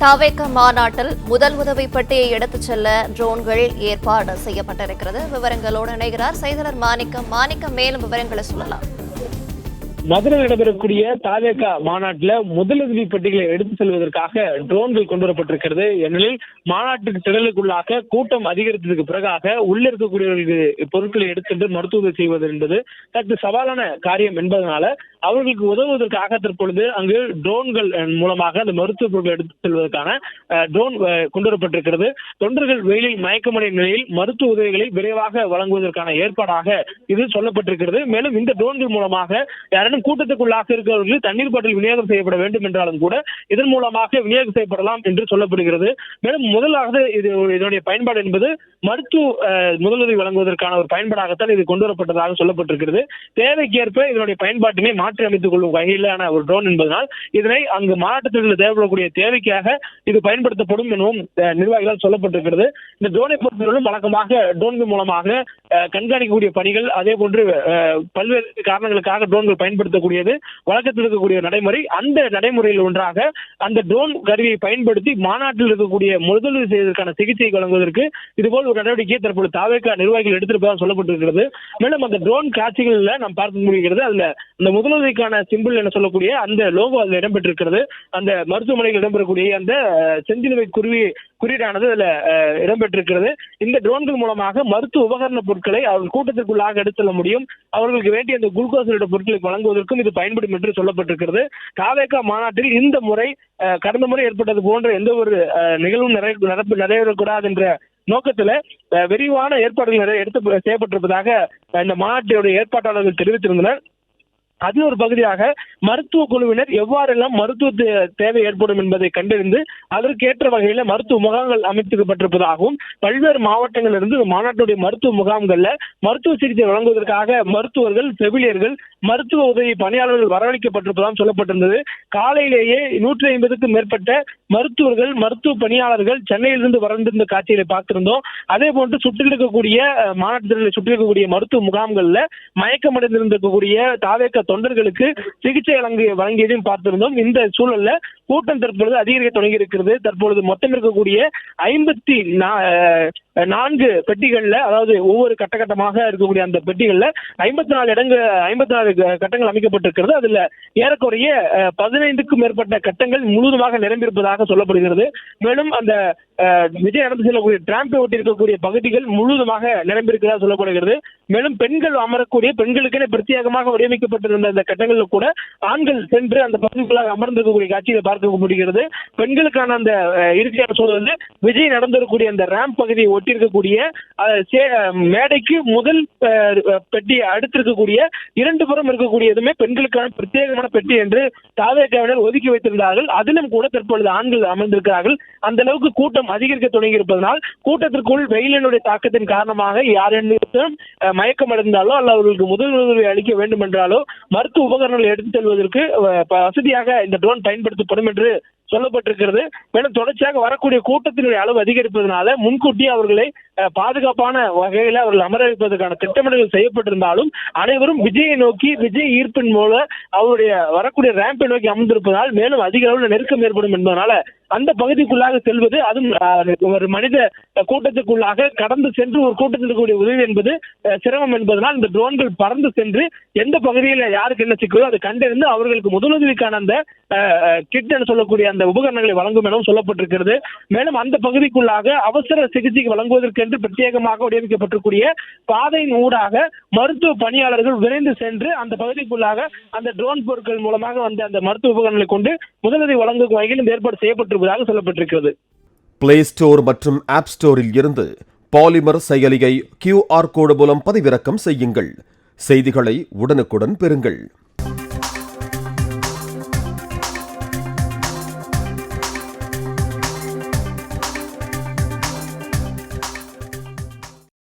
தவேக மாநாட்டில் முதல் உதவி பெட்டியை எடுத்துச் செல்ல ட்ரோன்கள் ஏற்பாடு செய்யப்பட்டிருக்கிறது. விவரங்களோடு இணைகிறார் செய்தியாளர் மாணிக்கம். மேலும் விவரங்களை சொல்லலாம். மதுரையில் நடைபெறக்கூடிய தவேக மாநாட்டில் முதலுதவி பெட்டிகளை எடுத்துச் செல்வதற்காக ட்ரோன்கள் கொண்டு வரப்பட்டிருக்கிறது. ஏனெனில் மாநாட்டுக்கு திடலுக்குள்ளாக கூட்டம் அதிகரித்ததுக்கு பிறகாக உள்ள இருக்கக்கூடியவர்களுக்கு பொருட்களை எடுத்துட்டு மருத்துவ உதவி செய்வது என்பது சற்று சவாலான காரியம் என்பதனால அவர்களுக்கு உதவுவதற்காக தற்பொழுது அங்கு ட்ரோன்கள் மூலமாக அந்த மருத்துவ பொருட்களை எடுத்துச் செல்வதற்கான ட்ரோன் கொண்டு வரப்பட்டிருக்கிறது. தொண்டர்கள் வெயிலில் மயக்கமடையும் நிலையில் மருத்துவ உதவிகளை விரைவாக வழங்குவதற்கான ஏற்பாடாக இது சொல்லப்பட்டிருக்கிறது. மேலும் இந்த ட்ரோன்கள் மூலமாக யாரும் கூட்டத்துக்குள்ளாக இருக்கிறவர்கள் தண்ணீர் பாட்டில் விநியோகம் செய்யப்பட வேண்டும் என்றாலும் கூட இதன் மூலமாக விநியோகம் செய்யப்படலாம் என்று சொல்லப்படுகிறது. மேலும் முதலாக இதனுடைய பயன்பாடு என்பது மருத்துவ முதலுதவி வழங்குவதற்கான ஒரு பயன்பாடாகத்தான் இது கொண்டு வரப்பட்டதாக சொல்லப்பட்டிருக்கிறது. தேவைக்கேற்ப இதனுடைய பயன்பாட்டினை மாற்றி அமைத்துக் கொள்ளும் வகையிலான ஒரு ட்ரோன் என்பதனால் இதனை அங்கு மாவட்டத்தில் தேவைப்படக்கூடிய தேவைக்காக இது பயன்படுத்தப்படும் எனவும் நிர்வாகிகளால் சொல்லப்பட்டிருக்கிறது. இந்த ட்ரோனை பொறுத்தவரையிலும் வழக்கமாக ட்ரோன்கள் மூலமாக கண்காணிக்கக்கூடிய பணிகள், அதே போன்று பல்வேறு காரணங்களுக்காக ட்ரோன்கள் பயன்படுத்தக்கூடியது வழக்கத்தில் இருக்கக்கூடிய நடைமுறை. அந்த நடைமுறையில் ஒன்றாக அந்த ட்ரோன் கருவியை பயன்படுத்தி மாநாட்டில் இருக்கக்கூடிய முதலுதவி செய்வதற்கான சிகிச்சை வழங்குவதற்கு இதுபோல் ஒரு நடவடிக்கையை தற்போது தவேக நிர்வாகிகள் எடுத்திருப்பதாக சொல்லப்பட்டிருக்கிறது. மேலும் அந்த ட்ரோன் காட்சிகளில் நாம் பார்க்க முடிகிறது. அதுல அந்த முதலுதவிக்கான சிம்பிள் என சொல்லக்கூடிய அந்த லோகோ அதில் இடம்பெற்றிருக்கிறது. அந்த மருத்துவமனையில் இடம்பெறக்கூடிய அந்த செஞ்சிலுவை குறியீடானது அதுல இடம்பெற்றிருக்கிறது. இந்த ட்ரோன்கள் மூலமாக மருத்துவ உபகரண பொருட்களை அவர்கள் கூட்டத்திற்குள்ளாக எடுத்து செல்ல முடியும். அவர்களுக்கு வேண்டிய அந்த குளுக்கோஸ் உள்ளிட்ட பொருட்களை வழங்குவதற்கும் இது பயன்படும் என்று சொல்லப்பட்டிருக்கிறது. தவேக மாநாட்டில் இந்த முறை கடந்த முறை ஏற்பட்டது போன்ற எந்த ஒரு நிகழ்வும் நடைபெறக்கூடாது என்ற நோக்கத்துல விரிவான ஏற்பாடுகள் எடுத்து செய்யப்பட்டிருப்பதாக இந்த மாநாட்டினுடைய ஏற்பாட்டாளர்கள் தெரிவித்திருந்தனர். அதில் ஒரு பகுதியாக மருத்துவ குழுவினர் எவ்வாறெல்லாம் மருத்துவ தேவை ஏற்படும் என்பதை கண்டறிந்து அதற்கேற்ற வகையில மருத்துவ முகாம்கள் அமைக்கப்பட்டிருப்பதாகவும் பல்வேறு மாவட்டங்களிலிருந்து மாநாட்டுடைய மருத்துவ முகாம்கள்ல மருத்துவ சிகிச்சை வழங்குவதற்காக மருத்துவர்கள், செவிலியர்கள், மருத்துவ உதவி பணியாளர்கள் வரவழைக்கப்பட்டிருப்பதாகவும் சொல்லப்பட்டிருந்தது. காலையிலேயே 150க்கும் மேற்பட்ட மருத்துவர்கள், மருத்துவ பணியாளர்கள் சென்னையிலிருந்து வந்திருந்த காட்சிகளை பார்த்திருந்தோம். அதே போன்று சுற்றியிருக்கக்கூடிய மாநாட்டத்தில் சுற்றியிருக்கக்கூடிய மருத்துவ முகாம்கள்ல மயக்கமடைந்திருந்திருக்கக்கூடிய தவேக தொண்டர்களுக்கு சிகிச்சை வழங்கியதையும் பார்த்திருந்தோம். இந்த சூழல்ல கூட்டம் தற்பொழுது அதிகரிக்க தொடங்கி இருக்கிறது. தற்பொழுது மொத்தம் இருக்கக்கூடிய 54 பெட்டிகள்ல, அதாவது ஒவ்வொரு கட்டமாக இருக்கக்கூடிய அந்த பெட்டிகள்ல 54 கட்டங்கள் அமைக்கப்பட்டிருக்கிறது. அதுல ஏறக்குறைய 15க்கும் மேற்பட்ட கட்டங்கள் முழுவதுமாக நிரம்பியிருப்பதாக சொல்லப்படுகிறது. மேலும் அந்த விஜய் நடந்து செல்லக்கூடிய டிராம்பை ஒட்டி இருக்கக்கூடிய பகுதிகள் முழுவதுமாக நிரம்பியிருக்கிறதா சொல்லப்படுகிறது. மேலும் பெண்கள் அமரக்கூடிய, பெண்களுக்கென பிரத்யேகமாக வடிவமைக்கப்பட்டிருந்த அந்த கட்டங்களில் கூட ஆண்கள் சென்று அந்த பகுதிகளாக அமர்ந்திருக்கக்கூடிய காட்சிகளை பார்க்க முடிகிறது. பெண்களுக்கான அந்த இருக்கையான சூழல் விஜய் நடந்திருக்கக்கூடிய அந்த ரேம்ப் பகுதியை ஒட்டி இருக்கக்கூடிய மேடைக்கு முதல் பெட்டி அடுத்திருக்கக்கூடிய 2 புறம் இருக்கக்கூடியதுமே பெண்களுக்கான பிரத்யேகமான பெட்டி என்று தவேகவினர் ஒதுக்கி வைத்திருந்தார்கள். அதிலும் கூட தற்பொழுது ஆண்கள் அமர்ந்திருக்கிறார்கள். அந்த அளவுக்கு கூட்டம் அதிகரிக்க தொடங்கி இருப்பதனால் கூட்டத்திற்குள் வெயிலினுடைய தாக்கத்தின் காரணமாக யாரென்னும் மயக்கம் அடைந்தாலோ அல்ல அவர்களுக்கு முதலுதவி அளிக்க வேண்டும் என்றாலோ மருத்துவ உபகரணங்களை எடுத்துச் செல்வதற்கு வசதியாக இந்த ட்ரோன் பயன்படுத்தப்படும் என்று சொல்லப்பட்டிருக்கிறது. மேலும் தொடர்ச்சியாக வரக்கூடிய கூட்டத்தினுடைய அளவு அதிகரிப்பதனால முன்கூட்டியே அவர்களை பாதுகாப்பான வகையில் அவர்கள் அமர வைப்பதற்கான திட்டமிடல்கள் செய்யப்பட்டிருந்தாலும் அனைவரும் விஜயை நோக்கி, விஜய் ஈர்ப்பின் மூலம் அவருடைய வரக்கூடிய ரேம்பை நோக்கி அமர்ந்திருப்பதால் மேலும் அதிக அளவில் நெருக்கம் ஏற்படும் என்பதனால அந்த பகுதிக்குள்ளாக செல்வது, அதுவும் ஒரு மனித கூட்டத்துக்குள்ளாக கடந்து சென்று ஒரு கூட்டத்தில் இருக்கக்கூடிய உதவி என்பது சிரமம் என்பதனால் இந்த ட்ரோன்கள் பறந்து சென்று எந்த பகுதியில் யாருக்கு என்ன சிக்கலோ அதை கண்டறிந்து அவர்களுக்கு முதலுதவிக்கான அந்த கிட் என சொல்லக்கூடிய அந்த உபகரணங்களை வழங்கும் எனவும் சொல்லப்பட்டிருக்கிறது. மேலும் அந்த பகுதிக்குள்ளாக அவசர சிகிச்சைக்கு வழங்குவதற்கு என்று பிரத்யேகமாக வடிவமைக்கப்பட்டிருக்கூடிய பாதையின் ஊடாக மருத்துவ பணியாளர்கள் விரைந்து சென்று அந்த பகுதிக்குள்ளாக அந்த ட்ரோன் பொருட்கள் மூலமாக வந்த அந்த மருத்துவ உபகரணங்களை கொண்டு முதலுதவி வழங்கும் வகையில் ஏற்பாடு செய்யப்பட்டிருப்பதாக சொல்லப்பட்டிருக்கிறது. பிளே ஸ்டோர் மற்றும் ஆப் ஸ்டோரில் இருந்து பாலிமர் செயலியை QR கோடு மூலம் பதிவிறக்கம் செய்யுங்கள். செய்திகளை உடனுக்குடன் பெறுங்கள்.